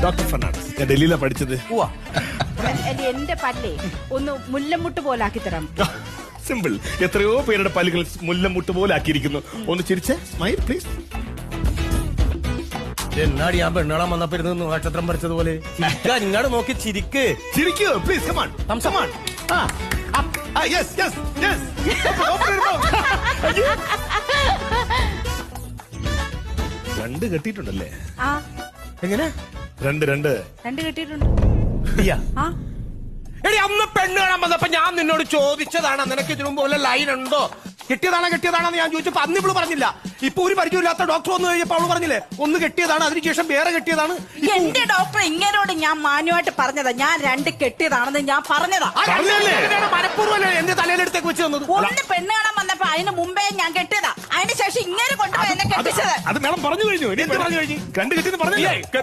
Doctor Fernandez. ഞാൻ ഡൽഹിയിലാണ് പഠിച്ചത്. എന്റെ പല്ലേ ഒന്ന് മുല്ലമുട്ട് പോലാക്കി തരാം. സിമ്പിൾ. എത്രയോ പേരുടെ പല്ലുകൾ മുല്ലമുട്ട് പോലെ ആക്കിയിരിക്കുന്നു. ഒന്ന് ചിരിച്ചേ, സ്മൈൽ പ്ലീസ്. എന്നാടി ഞാൻ പെണ്ണുകാണാൻ വന്നപ്പോ ഇരുന്ന് നക്ഷത്രം പറിച്ചതുപോലെ ഇങ്ങോട്ട് നോക്കി ചിരിക്ക്. ചിരിക്കൂ please. Come on come on. Yes yes yes. രണ്ട് കെട്ടിയിട്ടുണ്ടല്ലേ? ആ എങ്ങനെ? രണ്ട് കെട്ടിയിട്ടുണ്ട്. ആ എടി അന്ന് പെണ്ണ് കാണാൻ വന്നപ്പോ ഞാൻ നിന്നോട് ചോദിച്ചതാണ് നിനക്ക് ഇതിനു മുമ്പ് വല്ല ലൈൻ ഉണ്ടോ, കെട്ടിയതാണെന്ന് ഞാൻ ചോദിച്ചപ്പോ അന്ന് ഇവള് പറഞ്ഞില്ല. ഇപ്പൊ ഒരു പരിചയമില്ലാത്ത ഡോക്ടർ വന്നു കഴിഞ്ഞപ്പോ അവള് പറഞ്ഞില്ലേ ഒന്ന് കെട്ടിയതാണ്, അതിനുശേഷം വേറെ കെട്ടിയതാണ്. എന്റെ ഡോക്ടർ ഇങ്ങനോട് ഞാൻ മാന്യമായിട്ട് പറഞ്ഞതാ, ഞാൻ രണ്ട് കെട്ടിയതാണെന്ന് ഞാൻ പറഞ്ഞതാ. മനഃപൂർവ്വം എന്റെ തലയിലെടുത്തേക്ക് വെച്ച് തന്നത്. ഒന്ന് പെണ്ണ് കാണാൻ വന്നപ്പോ അതിന് മുമ്പേ ഞാൻ കെട്ടിയതാ, അതിന് ശേഷം ഇങ്ങനെ കൊണ്ടുപോയി എന്നെ കെട്ടിച്ചത്. അത് മേഡം പറഞ്ഞു കഴിഞ്ഞു. എന്ത് പറഞ്ഞു കഴിഞ്ഞു? രണ്ട് കെട്ടിയെന്ന് പറഞ്ഞില്ലേ?